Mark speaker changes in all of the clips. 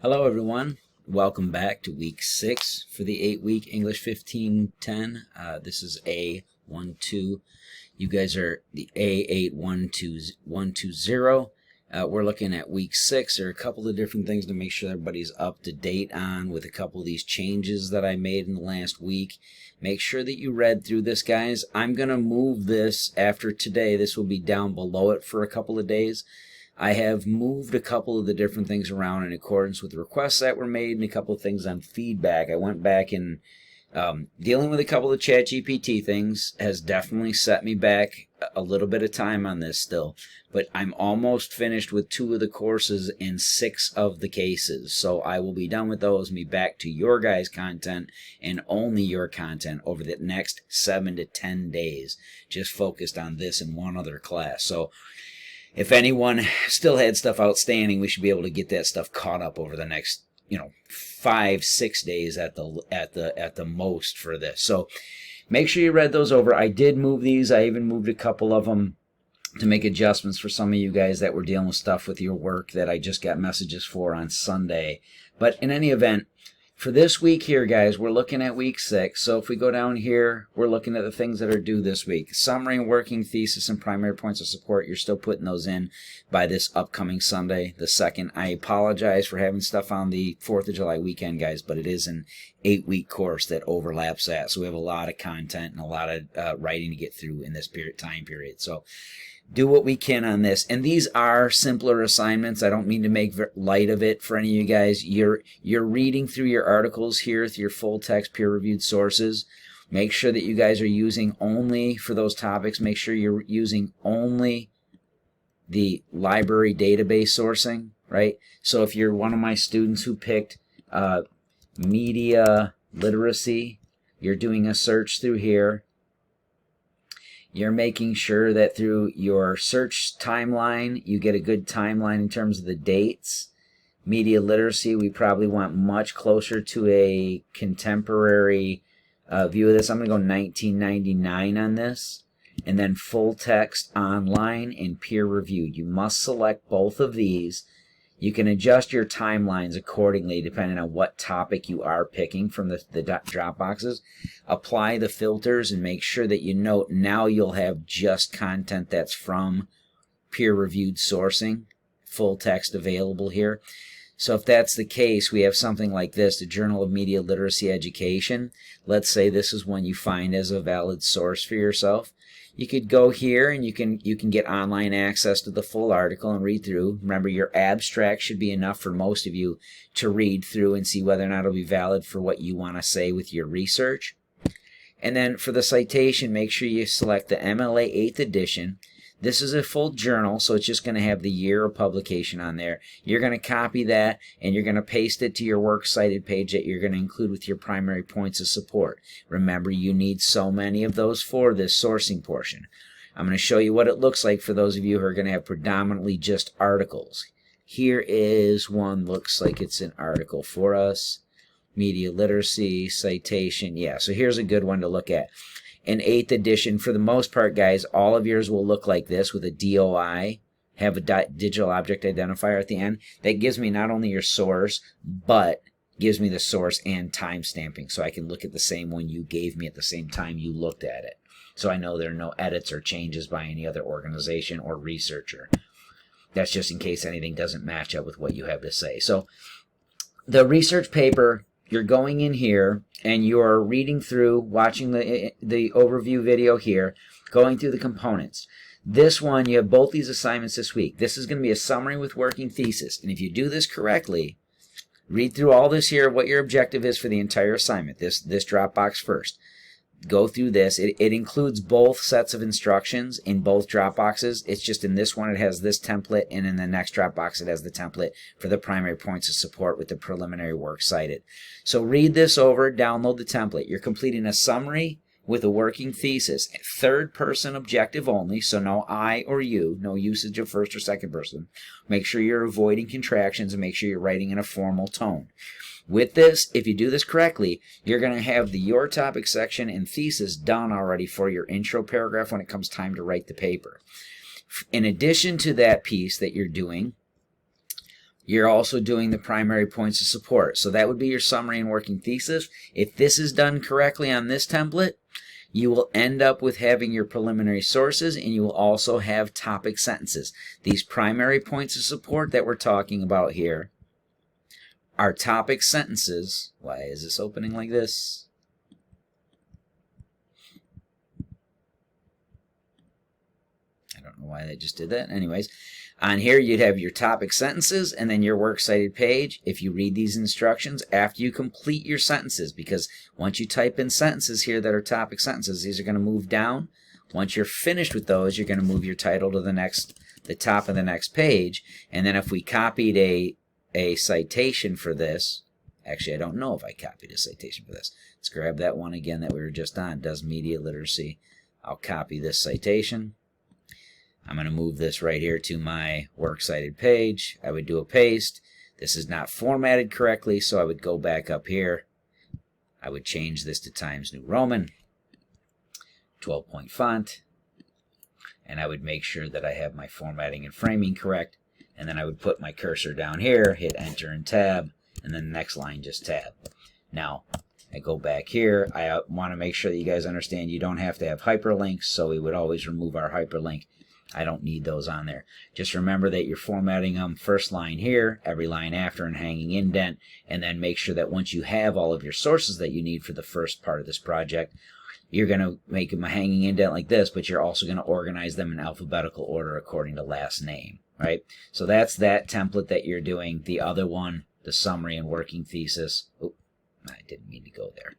Speaker 1: Hello everyone, welcome back to week 6 for the 8-week English 1510. This is A12. You guys are the A8120. We're looking at week 6. There are a couple of different things to make sure everybody's up to date on with a couple of these changes that I made in the last week. Make sure that you read through this, guys. I'm going to move this after today. This will be down below it for a couple of days. I have moved a couple of the different things around in accordance with the requests that were made and a couple of things on feedback. I went back and dealing with a couple of ChatGPT things has definitely set me back a little bit of time on this still. But I'm almost finished with 2 of the courses in 6 of the cases. So I will be done with those and be back to your guys' content and only your content over the next 7 to 10 days. Just focused on this and one other class. So if anyone still had stuff outstanding, we should be able to get that stuff caught up over the next, 5-6 days at the most for this. So make sure you read those over. I did move these. I even moved a couple of them to make adjustments for some of you guys that were dealing with stuff with your work that I just got messages for on Sunday. But in any event, for this week here, guys, we're looking at week 6. So if we go down here, we're looking at the things that are due this week. Summary and working thesis and primary points of support. You're still putting those in by this upcoming Sunday, the 2nd. I apologize for having stuff on the 4th of July weekend, guys, but it is an 8-week course that overlaps that. So we have a lot of content and a lot of writing to get through in this time period. So do what we can on this. And these are simpler assignments. I don't mean to make light of it for any of you guys. You're reading through your articles here with your full text peer-reviewed sources. Make sure that you guys are using only, for those topics, make sure you're using only the library database sourcing, right? So if you're one of my students who picked media literacy, you're doing a search through here. You're making sure that through your search timeline, you get a good timeline in terms of the dates. Media literacy, we probably want much closer to a contemporary view of this. I'm going to go 1999 on this. And then full text online and peer reviewed. You must select both of these. You can adjust your timelines accordingly depending on what topic you are picking from the drop boxes. Apply the filters and make sure that you note now you'll have just content that's from peer-reviewed sourcing, full text available here. So if that's the case, we have something like this, the Journal of Media Literacy Education. Let's say this is one you find as a valid source for yourself. You could go here and you can get online access to the full article and read through. Remember, your abstract should be enough for most of you to read through and see whether or not it'll be valid for what you want to say with your research. And then for the citation, make sure you select the MLA 8th edition. This is a full journal, so it's just going to have the year of publication on there. You're going to copy that, and you're going to paste it to your works cited page that you're going to include with your primary points of support. Remember, you need so many of those for this sourcing portion. I'm going to show you what it looks like for those of you who are going to have predominantly just articles. Here is one, looks like it's an article for us. Media literacy, citation. Yeah, so here's a good one to look at. In 8th edition, for the most part, guys, all of yours will look like this with a DOI, have a digital object identifier at the end. That gives me not only your source, but gives me the source and time stamping, so I can look at the same one you gave me at the same time you looked at it. So I know there are no edits or changes by any other organization or researcher. That's just in case anything doesn't match up with what you have to say. So the research paper, you're going in here and you're reading through, watching the overview video here, going through the components. This one, you have both these assignments this week. This is going to be a summary with working thesis. And if you do this correctly, read through all this here, what your objective is for the entire assignment, this Dropbox first. Go through this. It includes both sets of instructions in both Dropboxes. It's just in this one it has this template, and in the next Dropbox it has the template for the primary points of support with the preliminary work cited. So read this over, download the template. You're completing a summary with a working thesis, 3rd person objective only, so no I or you, no usage of 1st or 2nd person. Make sure you're avoiding contractions and make sure you're writing in a formal tone. With this, if you do this correctly, you're going to have the Your Topic section and thesis done already for your intro paragraph when it comes time to write the paper. In addition to that piece that you're doing, you're also doing the primary points of support. So that would be your summary and working thesis. If this is done correctly on this template, you will end up with having your preliminary sources, and you will also have topic sentences. These primary points of support that we're talking about here are topic sentences. Why is this opening like this? I don't know why that just did that. Anyways, on here you'd have your topic sentences and then your works cited page. If you read these instructions after you complete your sentences, because once you type in sentences here that are topic sentences, these are going to move down. Once you're finished with those, you're going to move your title to the top of the next page. And then if we copied a citation for this, actually I don't know if I copied a citation for this. Let's grab that one again that we were just on, does media literacy. I'll copy this citation. I'm going to move this right here to my works cited page. I would do a paste. This is not formatted correctly, so I would go back up here. I would change this to Times New Roman, 12-point font, and I would make sure that I have my formatting and framing correct, and then I would put my cursor down here, hit enter and tab, and then the next line just tab. Now, I go back here. I want to make sure that you guys understand you don't have to have hyperlinks, so we would always remove our hyperlink. I don't need those on there. Just remember that you're formatting them first line here, every line after, and hanging indent, and then make sure that once you have all of your sources that you need for the first part of this project, you're going to make them a hanging indent like this, but you're also going to organize them in alphabetical order according to last name, right? So that's that template that you're doing. The other one, the summary and working thesis. Oh, I didn't mean to go there.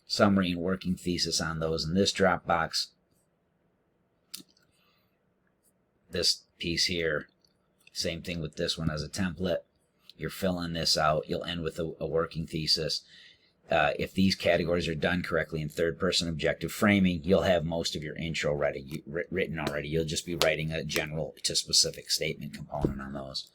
Speaker 1: Summary and working thesis on those in this drop box. This piece here, same thing with this one as a template. You're filling this out. You'll end with a working thesis. If these categories are done correctly in third-person objective framing, you'll have most of your intro ready, written already. You'll just be writing a general to specific statement component on those.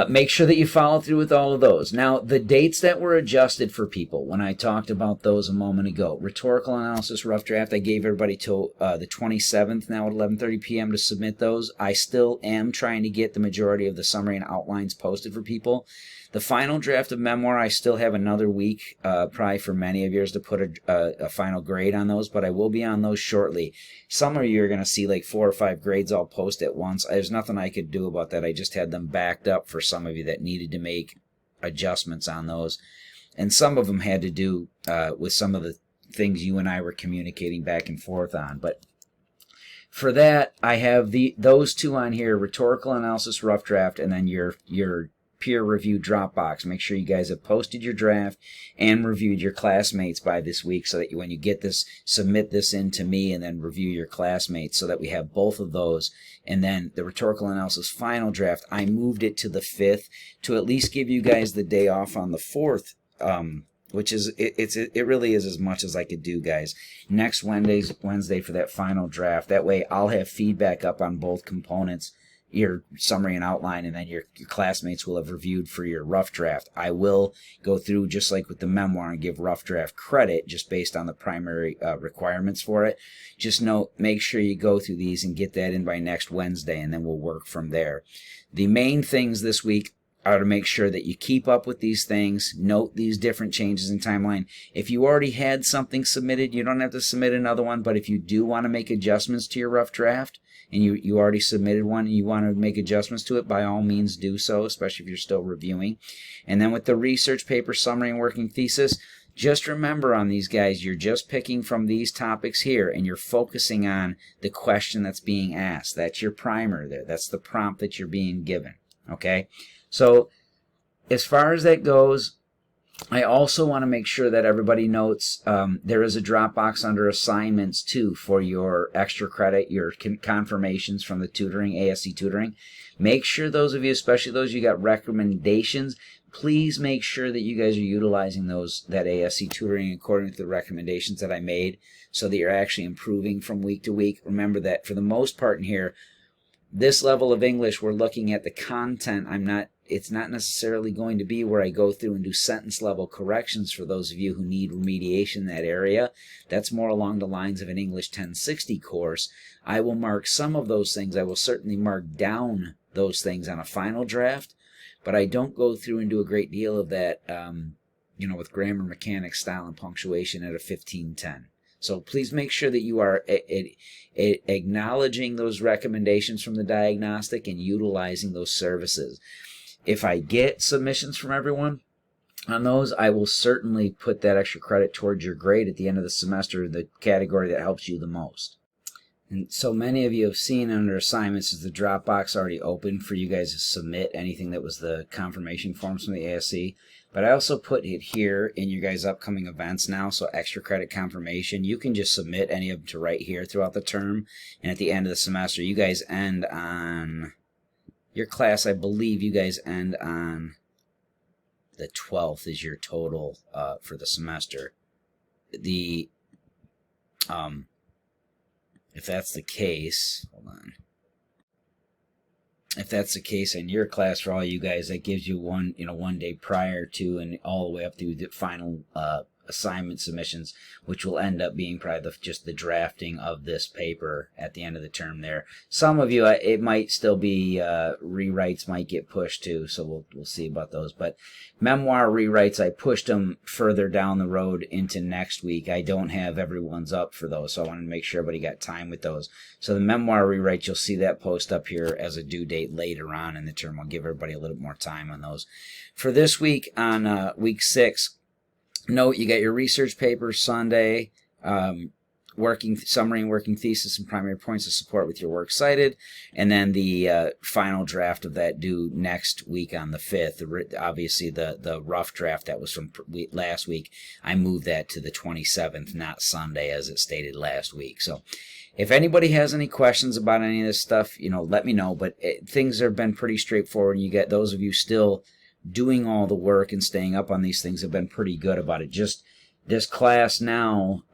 Speaker 1: Make sure that you follow through with all of those. Now, the dates that were adjusted for people, when I talked about those a moment ago, rhetorical analysis rough draft, I gave everybody till the 27th now at 11:30 p.m. to submit those. I still am trying to get the majority of the summary and outlines posted for people. The final draft of memoir, I still have another week, probably for many of yours, to put a final grade on those, but I will be on those shortly. Some of you are going to see like 4 or 5 grades all post at once. There's nothing I could do about that. I just had them backed up for some of you that needed to make adjustments on those. And some of them had to do with some of the things you and I were communicating back and forth on. But for that, I have those two on here, rhetorical analysis rough draft, and then your peer review Dropbox. Make sure you guys have posted your draft and reviewed your classmates by this week, so that when you get this, submit this in to me and then review your classmates, so that we have both of those. And then the rhetorical analysis final draft, I moved it to the 5th to at least give you guys the day off on the 4th, which is it really is as much as I could do, guys. Next Wednesday for that final draft. That way I'll have feedback up on both components, your summary and outline, and then your classmates will have reviewed for your rough draft. I will go through, just like with the memoir, and give rough draft credit just based on the primary requirements for it. Just make sure you go through these and get that in by next Wednesday, and then we'll work from there. The main things this week are to make sure that you keep up with these things, note these different changes in timeline. If you already had something submitted, you don't have to submit another one, but if you do want to make adjustments to your rough draft, and you already submitted one and you want to make adjustments to it, by all means do so, especially if you're still reviewing. And then with the research paper, summary, and working thesis, just remember on these guys, you're just picking from these topics here, and you're focusing on the question that's being asked. That's your primer there. That's the prompt that you're being given. Okay? So as far as that goes, I also want to make sure that everybody notes there is a Dropbox under assignments too for your extra credit, your confirmations from the tutoring, ASC tutoring. Make sure those of you, especially those you got recommendations, please make sure that you guys are utilizing that ASC tutoring according to the recommendations that I made, so that you're actually improving from week to week. Remember that for the most part in here, this level of English, we're looking at the content. It's not necessarily going to be where I go through and do sentence level corrections for those of you who need remediation in that area. That's more along the lines of an English 1060 course. I will mark some of those things. I will certainly mark down those things on a final draft, but I don't go through and do a great deal of that, you know, with grammar, mechanics, style, and punctuation at a 1510. So please make sure that you are acknowledging those recommendations from the diagnostic and utilizing those services. If I get submissions from everyone on those, I will certainly put that extra credit towards your grade at the end of the semester, the category that helps you the most. And so many of you have seen under assignments is the Dropbox already open for you guys to submit anything that was the confirmation forms from the ASC. But I also put it here in your guys' upcoming events now, so extra credit confirmation. You can just submit any of them to right here throughout the term. And at the end of the semester, you guys end on, your class, I believe you guys end on the 12th is your total for the semester. If that's the case, hold on. If that's the case in your class for all you guys, that gives you one day prior to and all the way up through the final assignment submissions, which will end up being probably just the drafting of this paper at the end of the term there. Some of you, it might still be rewrites might get pushed too, so we'll see about those. But memoir rewrites, I pushed them further down the road into next week. I don't have everyone's up for those, so I wanted to make sure everybody got time with those. So the memoir rewrites, you'll see that post up here as a due date later on in the term. I'll give everybody a little more time on those. For this week, on week 6, note, you got your research paper Sunday, working summary and working thesis and primary points of support with your works cited, and then the final draft of that due next week on the 5th. Obviously, the rough draft that was from last week, I moved that to the 27th, not Sunday as it stated last week. So if anybody has any questions about any of this stuff, let me know. But things have been pretty straightforward. You get those of you still doing all the work and staying up on these things have been pretty good about it. Just this class now,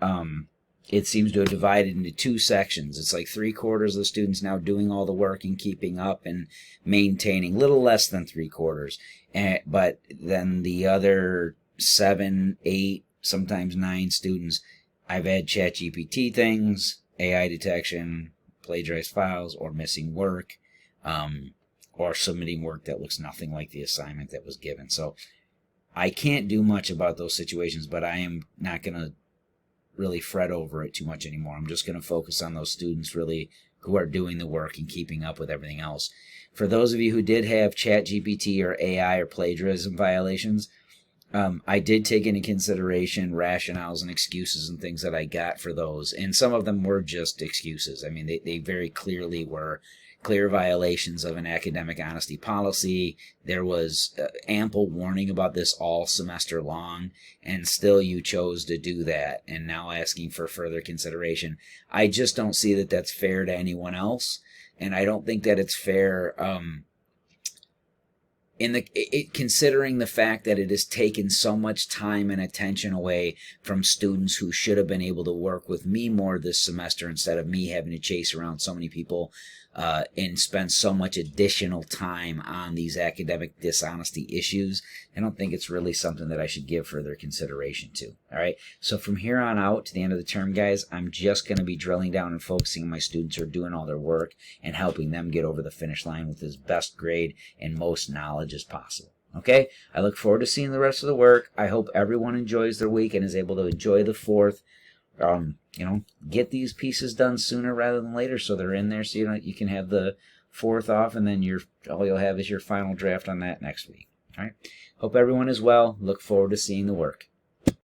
Speaker 1: it seems to have divided into 2 sections. It's like 3/4 of the students now doing all the work and keeping up and maintaining, a little less than 3/4. But then the other 7, 8, sometimes 9 students, I've had ChatGPT things, AI detection, plagiarized files, or missing work, or submitting work that looks nothing like the assignment that was given. So I can't do much about those situations, but I am not going to really fret over it too much anymore. I'm just going to focus on those students really who are doing the work and keeping up with everything else. For those of you who did have ChatGPT or AI or plagiarism violations, I did take into consideration rationales and excuses and things that I got for those. And some of them were just excuses. I mean, they very clearly were clear violations of an academic honesty policy. There was ample warning about this all semester long, and still you chose to do that, and now asking for further consideration. I just don't see that that's fair to anyone else, and I don't think that it's fair considering the fact that it has taken so much time and attention away from students who should have been able to work with me more this semester instead of me having to chase around so many people and spend so much additional time on these academic dishonesty issues. I don't think it's really something that I should give further consideration to. All right, so from here on out to the end of the term, guys, I'm just going to be drilling down and focusing on my students who are doing all their work and helping them get over the finish line with as best grade and most knowledge as possible. Okay, I look forward to seeing the rest of the work. I hope everyone enjoys their week and is able to enjoy the 4th. Get these pieces done sooner rather than later so they're in there, so you can have the 4th off, and then all you'll have is your final draft on that next week. All right, hope everyone is well. Look forward to seeing the work.